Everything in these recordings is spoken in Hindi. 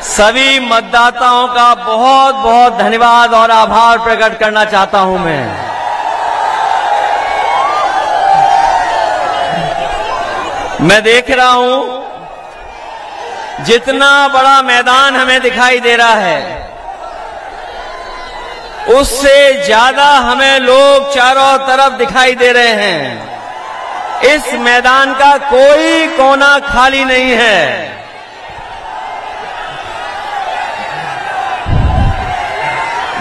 सभी मतदाताओं का बहुत बहुत धन्यवाद और आभार प्रकट करना चाहता हूं। मैं देख रहा हूं जितना बड़ा मैदान हमें दिखाई दे रहा है, उससे ज्यादा हमें लोग चारों तरफ दिखाई दे रहे हैं। इस मैदान का कोई कोना खाली नहीं है।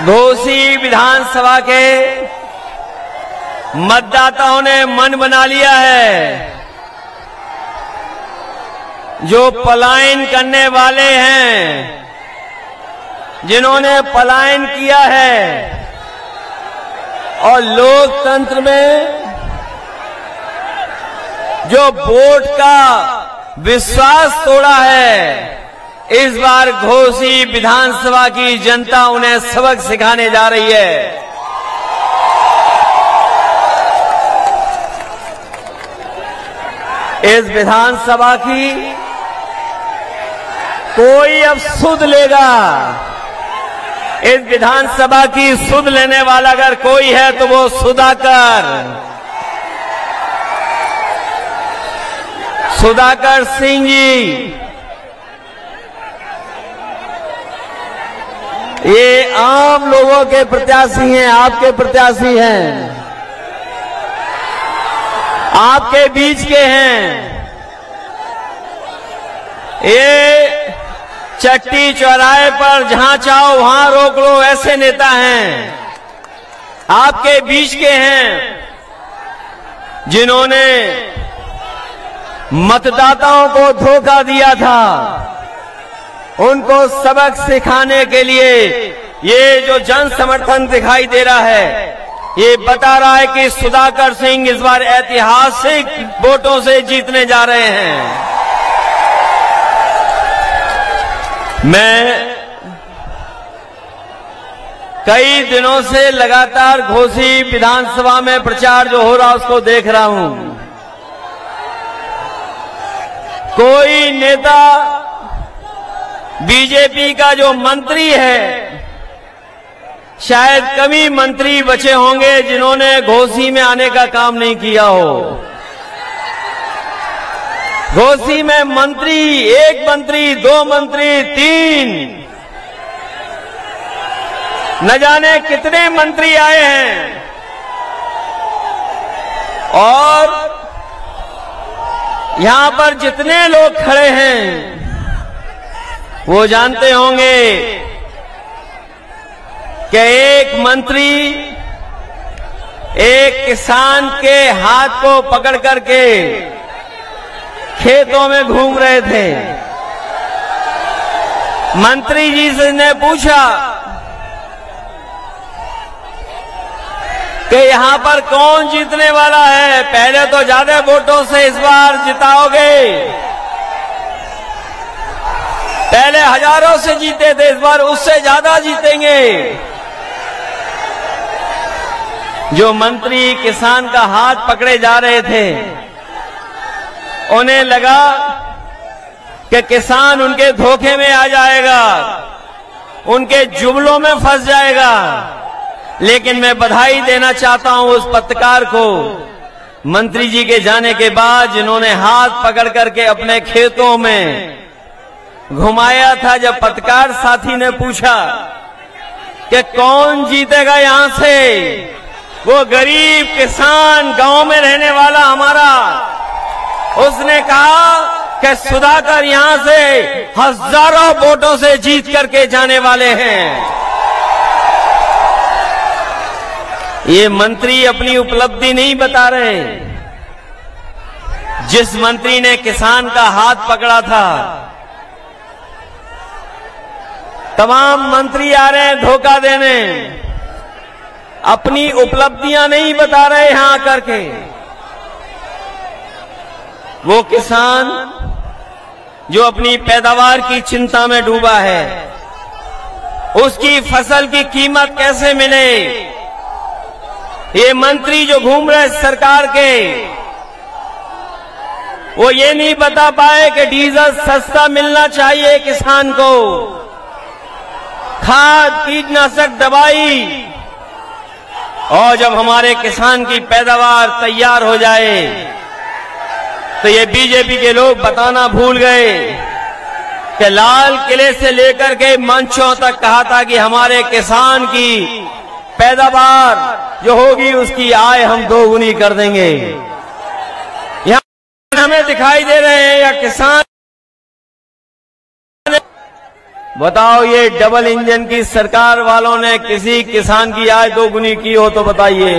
घोसी विधानसभा के मतदाताओं ने मन बना लिया है। जो पलायन करने वाले हैं, जिन्होंने पलायन किया है और लोकतंत्र में जो वोट का विश्वास तोड़ा है, इस बार घोसी विधानसभा की जनता उन्हें सबक सिखाने जा रही है। इस विधानसभा की कोई अब सुध लेगा। इस विधानसभा की सुध लेने वाला अगर कोई है तो वो सुधाकर सिंह जी। ये आम लोगों के प्रत्याशी हैं, आपके प्रत्याशी हैं, आपके बीच के हैं। ये चट्टी चौराहे पर जहां चाहो वहां रोक लो, ऐसे नेता हैं, आपके बीच के हैं, जिन्होंने मतदाताओं को धोखा दिया था। उनको सबक सिखाने के लिए ये जो जन समर्थन दिखाई दे रहा है, ये बता रहा है कि सुधाकर सिंह इस बार ऐतिहासिक वोटों से जीतने जा रहे हैं। मैं कई दिनों से लगातार घोसी विधानसभा में प्रचार जो हो रहा उसको देख रहा हूं। कोई नेता बीजेपी का जो मंत्री है, शायद कम ही मंत्री बचे होंगे जिन्होंने घोसी में आने का काम नहीं किया हो। घोसी में मंत्री, एक मंत्री, दो मंत्री, तीन, न जाने कितने मंत्री आए हैं। और यहां पर जितने लोग खड़े हैं वो जानते होंगे कि एक मंत्री एक किसान के हाथ को पकड़ करके खेतों में घूम रहे थे। मंत्री जी से ने पूछा कि यहां पर कौन जीतने वाला है, पहले तो ज्यादा वोटों से इस बार जिताओगे, पहले हजारों से जीते थे, इस बार उससे ज्यादा जीतेंगे। जो मंत्री किसान का हाथ पकड़े जा रहे थे, उन्हें लगा कि किसान उनके धोखे में आ जाएगा, उनके जुमलों में फंस जाएगा। लेकिन मैं बधाई देना चाहता हूं उस पत्रकार को, मंत्री जी के जाने के बाद, जिन्होंने हाथ पकड़ करके अपने खेतों में घुमाया था। जब पत्रकार साथी ने पूछा कि कौन जीतेगा यहां से, वो गरीब किसान गांव में रहने वाला हमारा, उसने कहा कि सुधाकर यहां से हजारों वोटों से जीत करके जाने वाले हैं। ये मंत्री अपनी उपलब्धि नहीं बता रहे। जिस मंत्री ने किसान का हाथ पकड़ा था, तमाम मंत्री आ रहे हैं धोखा देने, अपनी उपलब्धियां नहीं बता रहे यहां आकर के। वो किसान जो अपनी पैदावार की चिंता में डूबा है, उसकी फसल की कीमत कैसे मिले, ये मंत्री जो घूम रहे सरकार के, वो ये नहीं बता पाए कि डीजल सस्ता मिलना चाहिए किसान को, खाद कीटनाशक दवाई, और जब हमारे किसान की पैदावार तैयार हो जाए तो ये बीजेपी के लोग बताना भूल गए कि लाल किले से लेकर के मंचों तक कहा था कि हमारे किसान की पैदावार जो होगी उसकी आय हम दोगुनी कर देंगे। यहां हमें दिखाई दे रहे हैं या किसान, बताओ ये डबल इंजन की सरकार वालों ने किसी किसान की आय दोगुनी की हो तो बताइए।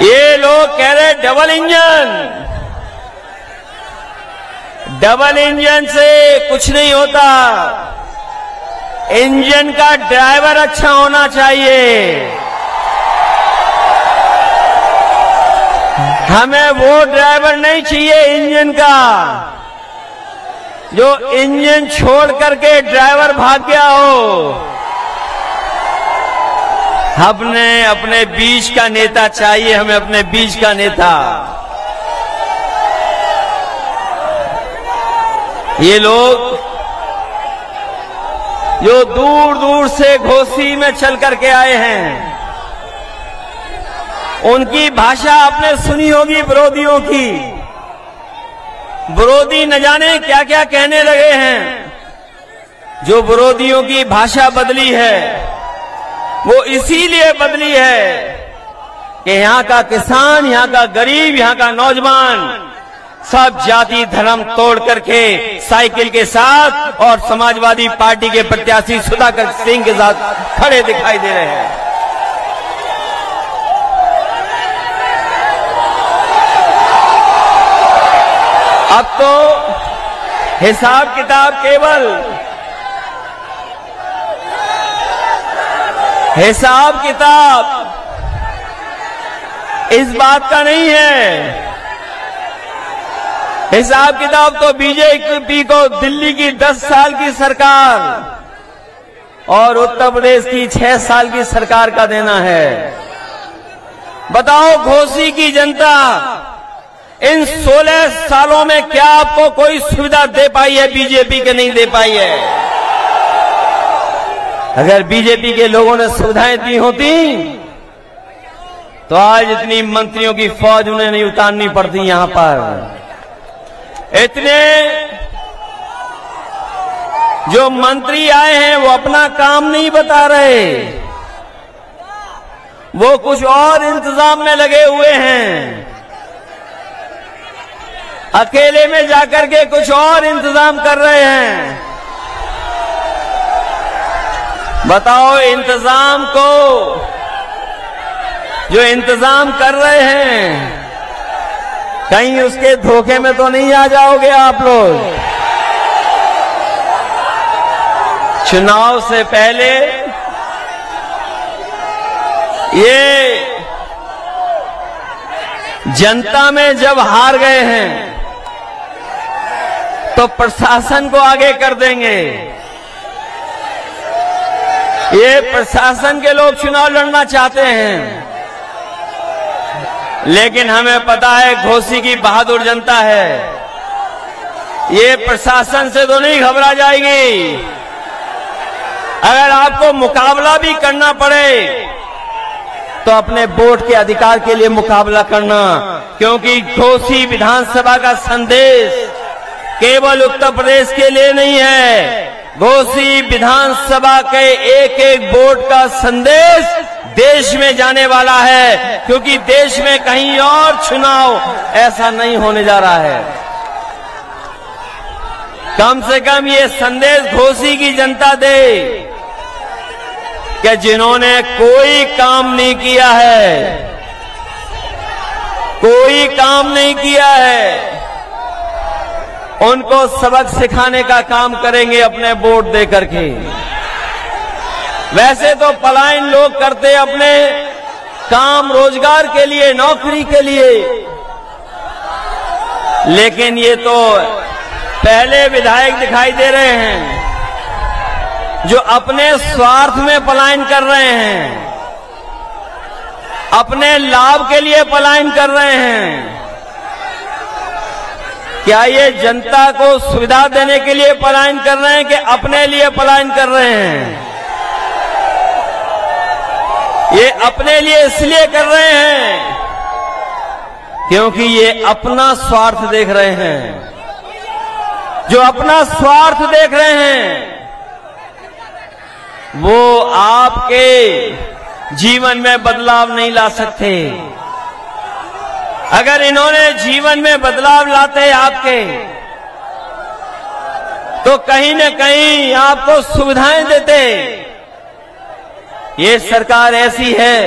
ये लोग कह रहे डबल इंजन से कुछ नहीं होता, इंजन का ड्राइवर अच्छा होना चाहिए। हमें वो ड्राइवर नहीं चाहिए इंजन का जो इंजन छोड़ करके ड्राइवर भाग गया हो। हमने अपने बीच का नेता चाहिए, हमें अपने बीच का नेता। ये लोग जो दूर दूर से घोसी में चल करके आए हैं, उनकी भाषा आपने सुनी होगी विरोधियों की। विरोधी न जाने क्या क्या कहने लगे हैं। जो विरोधियों की भाषा बदली है वो इसीलिए बदली है कि यहां का किसान, यहां का गरीब, यहां का नौजवान सब जाति धर्म तोड़ करके साइकिल के साथ और समाजवादी पार्टी के प्रत्याशी सुधाकर सिंह के साथ खड़े दिखाई दे रहे हैं। अब तो हिसाब किताब इस बात का नहीं है। हिसाब किताब तो बीजेपी को दिल्ली की 10 साल की सरकार और उत्तर प्रदेश की 6 साल की सरकार का देना है। बताओ घोसी की जनता इन 16 सालों में क्या आपको कोई सुविधा दे पाई है? बीजेपी के नहीं दे पाई है। अगर बीजेपी के लोगों ने सुविधाएं दी होती तो आज इतनी मंत्रियों की फौज उन्हें नहीं उतारनी पड़ती। यहां पर इतने जो मंत्री आए हैं वो अपना काम नहीं बता रहे, वो कुछ और इंतजाम में लगे हुए हैं। अकेले में जाकर के कुछ और इंतजाम कर रहे हैं। बताओ इंतजाम को जो इंतजाम कर रहे हैं कहीं उसके धोखे में तो नहीं आ जाओगे आप लोग? चुनाव से पहले ये जनता में जब हार गए हैं तो प्रशासन को आगे कर देंगे। ये प्रशासन के लोग चुनाव लड़ना चाहते हैं, लेकिन हमें पता है घोसी की बहादुर जनता है, ये प्रशासन से तो नहीं घबरा जाएगी। अगर आपको मुकाबला भी करना पड़े तो अपने वोट के अधिकार के लिए मुकाबला करना, क्योंकि घोसी विधानसभा का संदेश केवल उत्तर प्रदेश के लिए नहीं है। घोसी विधानसभा के एक एक वोट का संदेश देश में जाने वाला है, क्योंकि देश में कहीं और चुनाव ऐसा नहीं होने जा रहा है। कम से कम ये संदेश घोसी की जनता दे कि जिन्होंने कोई काम नहीं किया है, उनको सबक सिखाने का काम करेंगे अपने वोट दे करके। वैसे तो पलायन लोग करते अपने काम रोजगार के लिए, नौकरी के लिए, लेकिन ये तो पहले विधायक दिखाई दे रहे हैं जो अपने स्वार्थ में पलायन कर रहे हैं। अपने लाभ के लिए पलायन कर रहे हैं। क्या ये जनता को सुविधा देने के लिए पलायन कर रहे हैं कि अपने लिए पलायन कर रहे हैं? ये अपने लिए इसलिए कर रहे हैं क्योंकि ये अपना स्वार्थ देख रहे हैं। जो अपना स्वार्थ देख रहे हैं वो आपके जीवन में बदलाव नहीं ला सकते। अगर इन्होंने जीवन में बदलाव लाते आपके, तो कहीं न कहीं आपको सुविधाएं देते। ये सरकार ऐसी है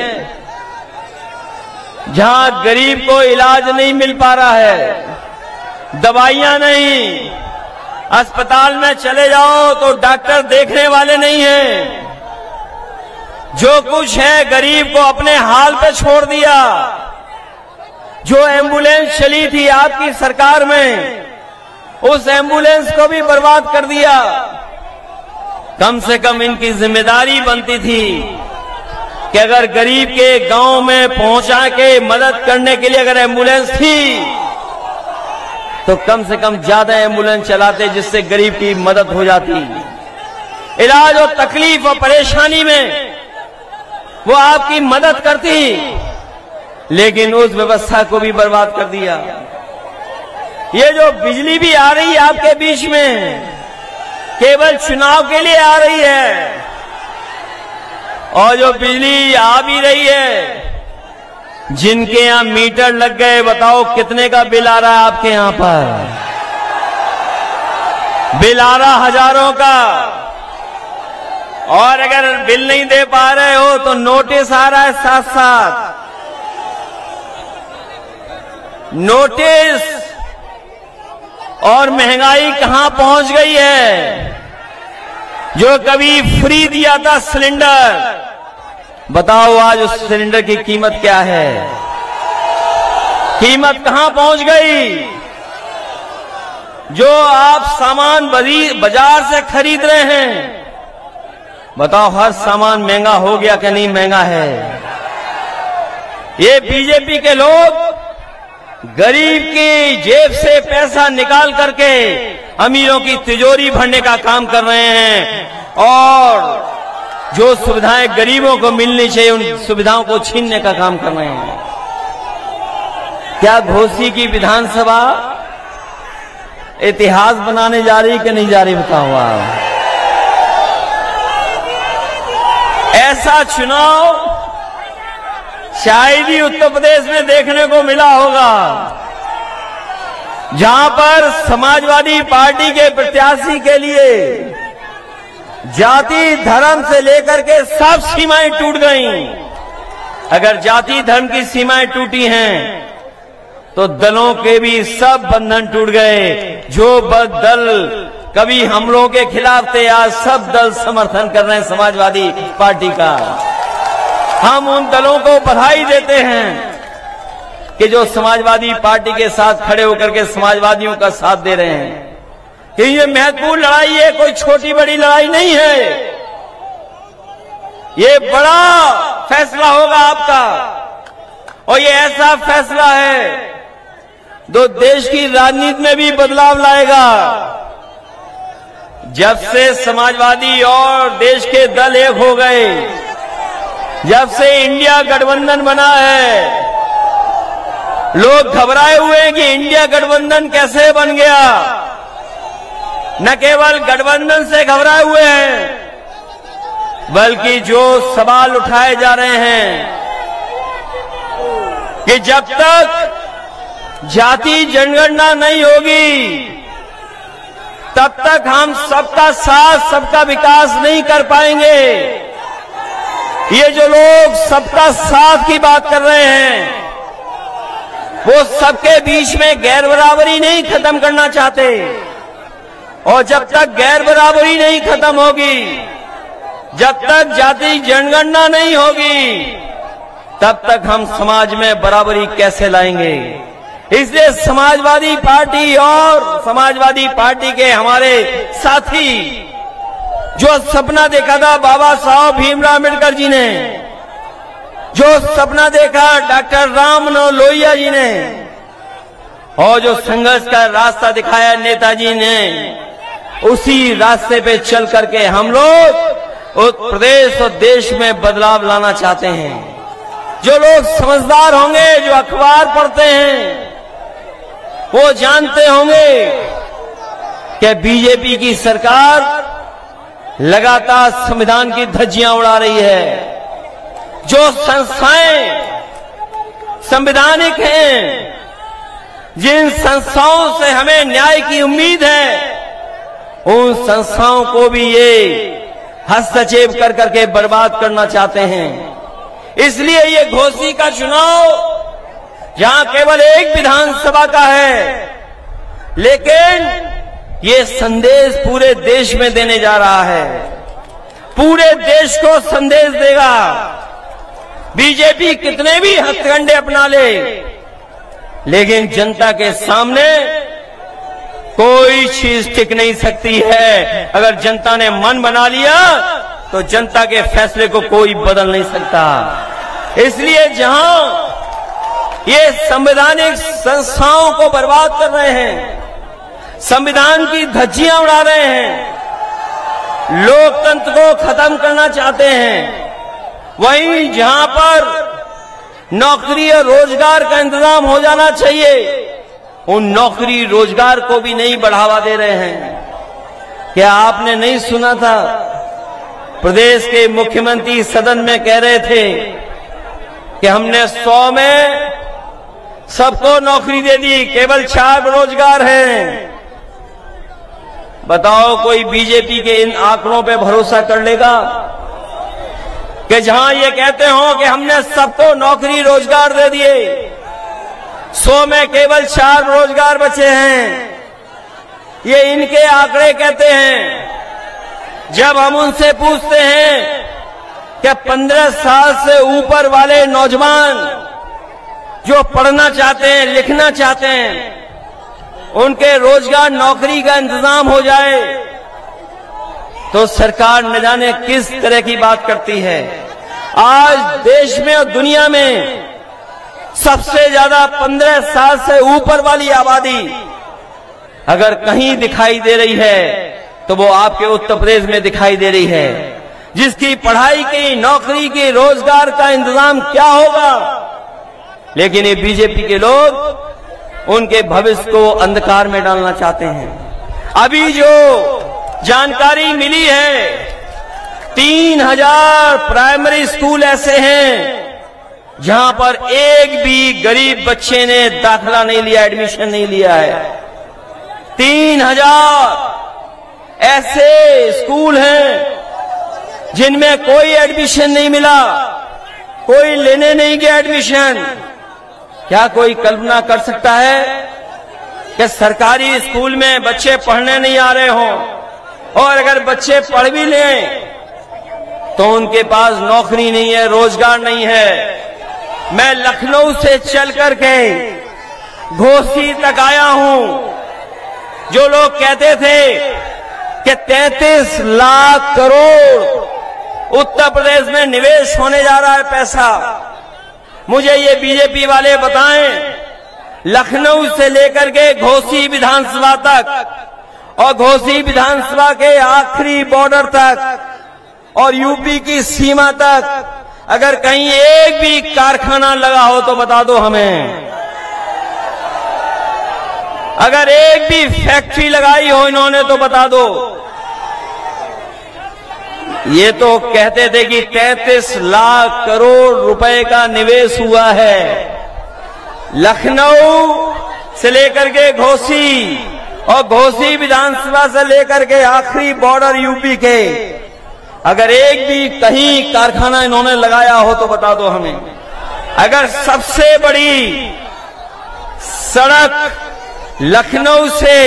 जहां गरीब को इलाज नहीं मिल पा रहा है, दवाइयां नहीं, अस्पताल में चले जाओ तो डॉक्टर देखने वाले नहीं हैं। जो कुछ है गरीब को अपने हाल पे छोड़ दिया। जो एम्बुलेंस चली थी आपकी सरकार में, उस एम्बुलेंस को भी बर्बाद कर दिया। कम से कम इनकी जिम्मेदारी बनती थी कि अगर गरीब के गांव में पहुंचा के मदद करने के लिए अगर एम्बुलेंस थी तो कम से कम ज्यादा एम्बुलेंस चलाते जिससे गरीब की मदद हो जाती। इलाज और तकलीफ और परेशानी में वो आपकी मदद करती, लेकिन उस व्यवस्था को भी बर्बाद कर दिया। ये जो बिजली भी आ रही है आपके बीच में, केवल चुनाव के लिए आ रही है। और जो बिजली आ भी रही है, जिनके यहां मीटर लग गए, बताओ कितने का बिल आ रहा है आपके यहां पर? बिल आ रहा हजारों का। और अगर बिल नहीं दे पा रहे हो तो नोटिस आ रहा है साथ साथ। नोटिस। और महंगाई कहां पहुंच गई है? जो कभी फ्री दिया था सिलेंडर, बताओ आज उस सिलेंडर की कीमत क्या है? कीमत कहां पहुंच गई? जो आप सामान बाजार से खरीद रहे हैं, बताओ हर सामान महंगा हो गया कि नहीं महंगा है? ये बीजेपी के लोग गरीब की जेब से पैसा निकाल करके अमीरों की तिजोरी भरने का काम कर रहे हैं और जो सुविधाएं गरीबों को मिलनी चाहिए उन सुविधाओं को छीनने का काम कर रहे हैं। क्या घोसी की विधानसभा इतिहास बनाने जा रही कि नहीं जा रही? बताओ आप। ऐसा चुनाव शायद ही उत्तर प्रदेश में देखने को मिला होगा, जहां पर समाजवादी पार्टी के प्रत्याशी के लिए जाति धर्म से लेकर के सब सीमाएं टूट गईं। अगर जाति धर्म की सीमाएं टूटी हैं तो दलों के भी सब बंधन टूट गए। जो दल कभी हम लोगों के खिलाफ थे, आज सब दल समर्थन कर रहे हैं समाजवादी पार्टी का। हम उन दलों को बधाई देते हैं कि जो समाजवादी पार्टी के साथ खड़े होकर के समाजवादियों का साथ दे रहे हैं। कि ये महत्वपूर्ण लड़ाई है, कोई छोटी बड़ी लड़ाई नहीं है। ये बड़ा फैसला होगा आपका, और ये ऐसा फैसला है जो देश की राजनीति में भी बदलाव लाएगा। जब से समाजवादी और देश के दल एक हो गए, जब से इंडिया गठबंधन बना है, लोग घबराए हुए हैं कि इंडिया गठबंधन कैसे बन गया। न केवल गठबंधन से घबराए हुए हैं, बल्कि जो सवाल उठाए जा रहे हैं कि जब तक जाति जनगणना नहीं होगी तब तक हम सबका साथ सबका विकास नहीं कर पाएंगे। ये जो लोग सबका साथ की बात कर रहे हैं, वो सबके बीच में गैर बराबरी नहीं खत्म करना चाहते। और जब तक गैर बराबरी नहीं खत्म होगी, जब तक जाति जनगणना नहीं होगी, तब तक हम समाज में बराबरी कैसे लाएंगे। इसलिए समाजवादी पार्टी और समाजवादी पार्टी के हमारे साथी जो सपना देखा था बाबा साहब भीमराव अम्बेडकर जी ने, जो सपना देखा डॉक्टर राम मनोहर लोहिया जी ने और जो संघर्ष का रास्ता दिखाया नेताजी ने, उसी रास्ते पे चल करके हम लोग उस प्रदेश और देश में बदलाव लाना चाहते हैं। जो लोग समझदार होंगे, जो अखबार पढ़ते हैं, वो जानते होंगे कि बीजेपी की सरकार लगातार संविधान की धज्जियां उड़ा रही है। जो संस्थाएं संवैधानिक हैं, जिन संस्थाओं से हमें न्याय की उम्मीद है, उन संस्थाओं को भी ये हस्तक्षेप कर करके बर्बाद करना चाहते हैं। इसलिए ये घोसी का चुनाव जहां केवल एक विधानसभा का है, लेकिन ये संदेश पूरे देश में देने जा रहा है, पूरे देश को संदेश देगा। बीजेपी कितने भी हथकंडे अपना ले, लेकिन जनता के सामने कोई चीज टिक नहीं सकती है। अगर जनता ने मन बना लिया तो जनता के फैसले को कोई बदल नहीं सकता। इसलिए जहां ये संवैधानिक संस्थाओं को बर्बाद कर रहे हैं, संविधान की धज्जियां उड़ा रहे हैं, लोकतंत्र को खत्म करना चाहते हैं, वहीं जहां पर नौकरी और रोजगार का इंतजाम हो जाना चाहिए, उन नौकरी रोजगार को भी नहीं बढ़ावा दे रहे हैं। क्या आपने नहीं सुना था? प्रदेश के मुख्यमंत्री सदन में कह रहे थे कि हमने 100 में सबको नौकरी दे दी, केवल 4 बेरोजगार हैं। बताओ कोई बीजेपी के इन आंकड़ों पे भरोसा कर लेगा कि जहां ये कहते हो कि हमने सबको नौकरी रोजगार दे दिए, 100 में केवल 4 रोजगार बचे हैं। ये इनके आंकड़े कहते हैं। जब हम उनसे पूछते हैं कि 15 साल से ऊपर वाले नौजवान जो पढ़ना चाहते हैं, लिखना चाहते हैं, उनके रोजगार नौकरी का इंतजाम हो जाए, तो सरकार न जाने किस तरह की बात करती है। आज देश में और दुनिया में सबसे ज्यादा 15 साल से ऊपर वाली आबादी अगर कहीं दिखाई दे रही है तो वो आपके उत्तर प्रदेश में दिखाई दे रही है, जिसकी पढ़ाई की, नौकरी की, रोजगार का इंतजाम क्या होगा। लेकिन ये बीजेपी के लोग उनके भविष्य को अंधकार में डालना चाहते हैं। अभी जो जानकारी मिली है, 3000 प्राइमरी स्कूल ऐसे हैं जहां पर एक भी गरीब बच्चे ने दाखिला नहीं लिया, एडमिशन नहीं लिया है। 3000 ऐसे स्कूल हैं जिनमें कोई एडमिशन नहीं मिला, कोई लेने नहीं गया एडमिशन। क्या कोई कल्पना कर सकता है कि सरकारी स्कूल में बच्चे पढ़ने नहीं आ रहे हों, और अगर बच्चे पढ़ भी लें तो उनके पास नौकरी नहीं है, रोजगार नहीं है। मैं लखनऊ से चल करके घोसी तक आया हूं। जो लोग कहते थे कि 33 लाख करोड़ उत्तर प्रदेश में निवेश होने जा रहा है पैसा, मुझे ये बीजेपी वाले बताएं, लखनऊ से लेकर के घोसी विधानसभा तक और घोसी विधानसभा के आखिरी बॉर्डर तक और यूपी की सीमा तक अगर कहीं एक भी कारखाना लगा हो तो बता दो हमें। अगर एक भी फैक्ट्री लगाई हो इन्होंने तो बता दो। ये तो कहते थे कि 33 लाख करोड़ रुपए का निवेश हुआ है। लखनऊ से लेकर के घोसी और घोसी विधानसभा से लेकर के आखिरी बॉर्डर यूपी के, अगर एक भी कहीं कारखाना इन्होंने लगाया हो तो बता दो हमें। अगर सबसे बड़ी सड़क लखनऊ से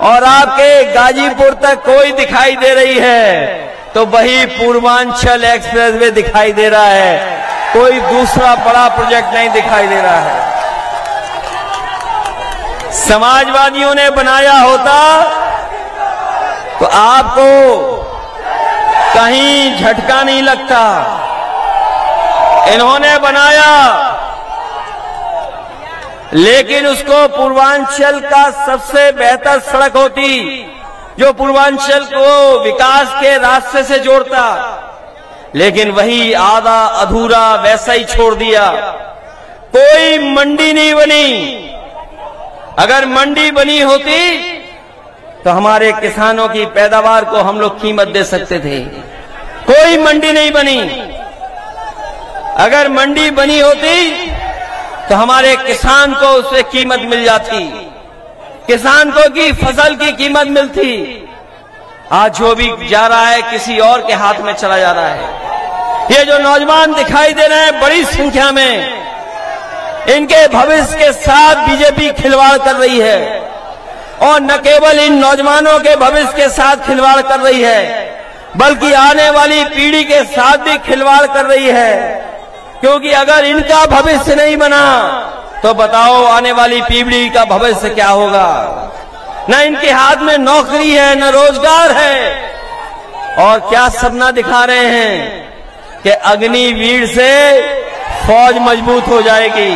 और आपके गाजीपुर तक कोई दिखाई दे रही है तो वही पूर्वांचल एक्सप्रेसवे दिखाई दे रहा है, कोई दूसरा बड़ा प्रोजेक्ट नहीं दिखाई दे रहा है। समाजवादियों ने बनाया होता तो आपको कहीं झटका नहीं लगता। इन्होंने बनाया, लेकिन उसको पूर्वांचल का सबसे बेहतर सड़क होती, जो पूर्वांचल को विकास के रास्ते से जोड़ता, लेकिन वही आधा अधूरा वैसा ही छोड़ दिया। कोई मंडी नहीं बनी। अगर मंडी बनी होती तो हमारे किसानों की पैदावार को हम लोग कीमत दे सकते थे। कोई मंडी नहीं बनी। अगर मंडी बनी होती तो हमारे किसान को उससे कीमत मिल जाती, किसान को की फसल की कीमत मिलती। आज जो भी जा रहा है किसी और के हाथ में चला जा रहा है। ये जो नौजवान दिखाई दे रहे हैं बड़ी संख्या में, इनके भविष्य के साथ बीजेपी खिलवाड़ कर रही है, और न केवल इन नौजवानों के भविष्य के साथ खिलवाड़ कर रही है, बल्कि आने वाली पीढ़ी के साथ भी खिलवाड़ कर रही है। क्योंकि अगर इनका भविष्य नहीं बना तो बताओ आने वाली पीढ़ी का भविष्य क्या होगा। न इनके हाथ में नौकरी है, न रोजगार है, और क्या सपना दिखा रहे हैं कि अग्निवीर से फौज मजबूत हो जाएगी।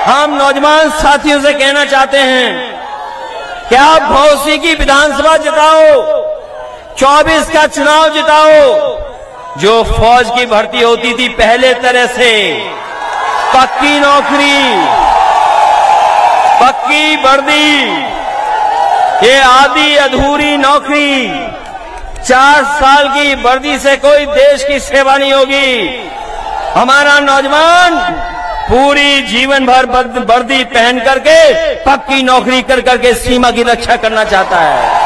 हम नौजवान साथियों से कहना चाहते हैं कि आप भौसी की विधानसभा जिताओ, 24 का चुनाव जिताओ। जो फौज की भर्ती होती थी पहले तरह से, पक्की नौकरी, पक्की वर्दी, ये आधी अधूरी नौकरी, 4 साल की वर्दी से कोई देश की सेवा नहीं होगी। हमारा नौजवान पूरी जीवन भर वर्दी पहन करके पक्की नौकरी कर करके सीमा की रक्षा करना चाहता है।